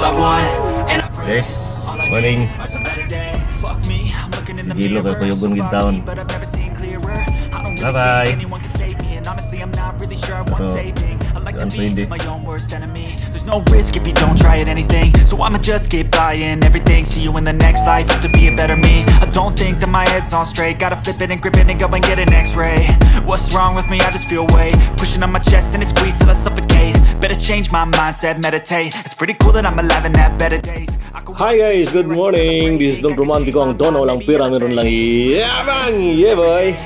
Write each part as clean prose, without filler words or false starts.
I want, and I pray Guys, morning. a better day. Fuck me, I'm looking in the Jilo mirror. kay Kuya Gun So Gitaon. foggy, but I've never seen clearer. I don't really Bye-bye. think anyone can save me, and honestly I'm not really sure I want Pero, saving. I like to be Pwede. my own worst enemy. There's no risk if you don't try at anything, so I'ma just keep buying everything. See you in the next life, have to be a better me. I don't think that my head's on straight. Gotta flip it and grip it and go and get an x-ray. What's wrong with me? I just feel weight pushing on my chest and it squeezes till I suffocate. Better change my mindset, meditate. It's pretty cool that I'm alive and have better days. I could Hi guys, good morning. This is Don Romantico, ang Don walang pira, meron lang yabang, yeah boy.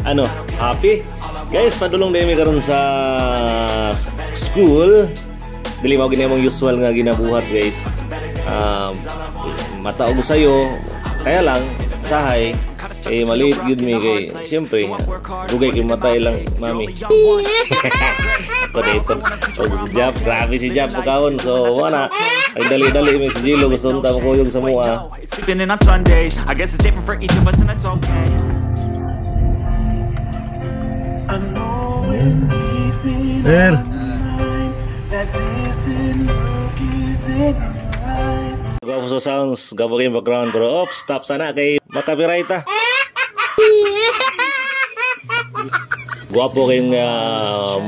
Ano, happy? Guys, padulong demi karon sa school. Dili mao gini mong usual nga ginabuhat, guys. Mataog sayo, kaya lang sahay maliit gud mi kay siyempre dugay kay matay lang mami. Ako dito. Si Jap, grabe si Jap pagkaon. So wala. Ay dali-dali mi si Jilo gusto nta makuyog sa mua. sleeping in on Sundays. I guess it's different for each of us and that's okay. I know when he's been Sir, that distant look is in your eyes. Gabo sa sounds, gabo kay background pero oops, stop sana kay makapiright ta. Guwapo kayong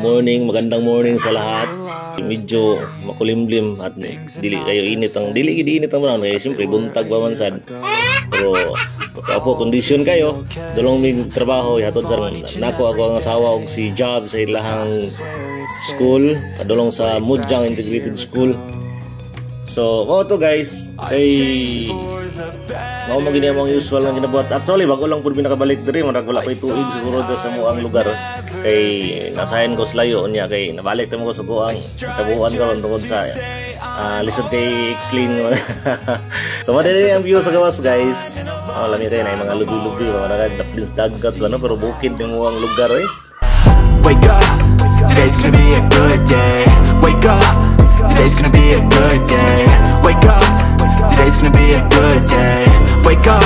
morning, magandang morning sa lahat. Medyo makulimlim at dili kayo init ang init ang manang kay siyempre buntag pa man sad. Pero apo kondisyon kayo, dalong mig trabaho hatod sa nako ako ang asawa og si Job sa ilahang school, padulong sa Mudjang Integrated School. So, mo to guys, ay mao mo gini ang usual nga ginabuhat. Actually, bago lang pud mi nakabalik diri, marag wala pay tuig siguro sa mo ang lugar. Kay nasayan ko slayo niya kay nabalik ta mo ko sa buang tabuan karon tungod sa listen kay explain mo. So, madali ang view sa gawas guys. Lami kay na mga lubi-lubi, mga dagat gano pero bukid ni mo ang lugar eh. Wake up, today's gonna be a good day. Wake up, today's gonna be a good day. Wake up, today's gonna be a good day. Wake up,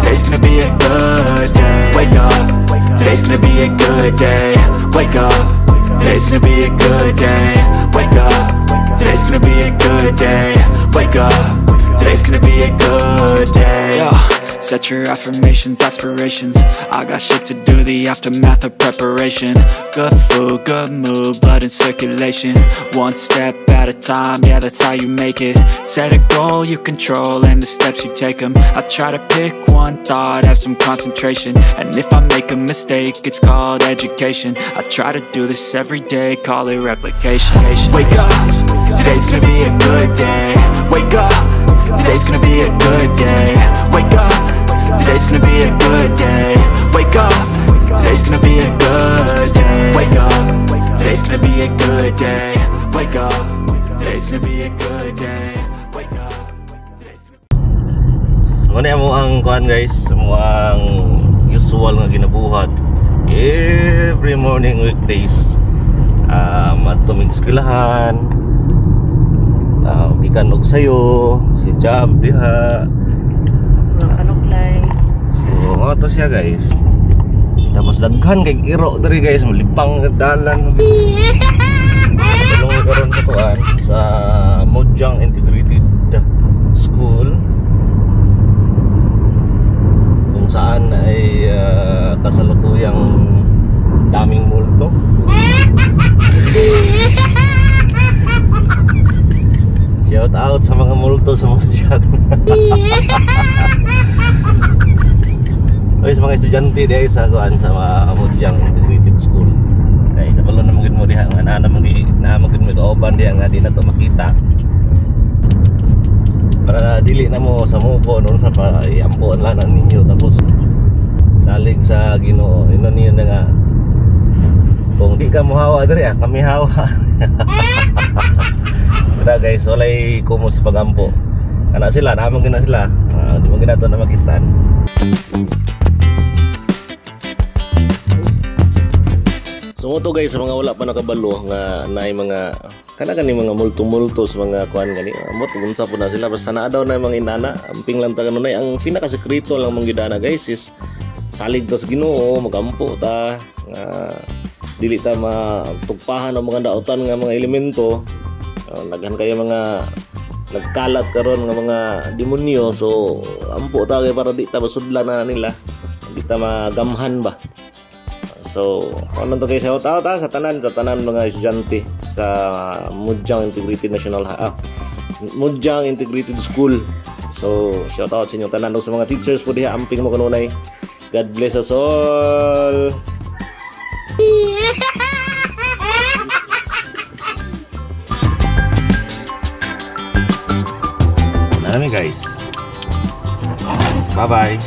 today's gonna be a good day. Wake up, today's gonna be a good day. Wake up, today's gonna be a good day. Wake up, today's gonna be a good day. Wake up, today's gonna be a good day. Yo. Set your affirmations, aspirations. I got shit to do, the aftermath of preparation. Good food, good mood, blood in circulation. One step at a time, yeah, that's how you make it. Set a goal you control and the steps you take them. I try to pick one thought, have some concentration. And if I make a mistake, it's called education. I try to do this every day, call it replication. Wake up, today's gonna be a good day. Wake up, today's gonna be a good day. Wake up, today's gonna be a good day. Wake up, today's gonna be a good day. Wake up, today's gonna be a good day. Wake up, today's gonna be a good day. Wake up. So ano mo ang kuan guys, mo ang usual nga ginabuhat every morning weekdays. Matumig eskwelahan. Gikan og sayo si Job diha. So to siya guys. Tapos daghan kay iro diri guys, malipang dalan. Tulong karon sa kuan sa Mudjang Integrated School. Kung saan ay kasalukuyang daming multo. Shout out sa mga multo sa Mudjang. Oy, sa mga estudyante diay sa kuan sa Mudjang Integrated School. Kay kabalo na magid mo diha nga na magid mo kauban diha nga di na to makita. Para dili na mo sa muko noon sa iampuan lang ninyo tapos salig sa Ginoo. Ino niya na nga kung di ka mohawa diri kami hawa. Kada guys, walay kumo sa pagampo. Kana sila, naman gina sila. Di mo gina to na makitaan. So mo to guys, sa mga wala pa nakabalo nga naay mga kanagan ni mga multo-multo sa mga kuan gani. Amot unsa po na sila basta naa daw na mga inana. Amping lang ta kanunay ang pinakasekreto lang mong gidana guys is salig ta sa Ginoo, magampo ta nga dili ta matugpahan ang mga daotan nga mga elemento. Naghan kayo mga nagkalat karon nga mga demonyo, so ampo ta kay para di ta masudlan na nila, di ta magamhan ba. So ano to kay shout out sa tanan mga estudyante sa Mudjang Integrated Mudjang Integrated School. So shout out sa inyo tanan sa mga teachers po diha, amping mo kanunay. God bless us all. Ano guys, bye bye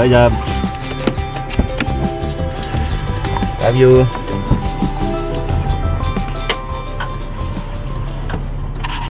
Jab, love you.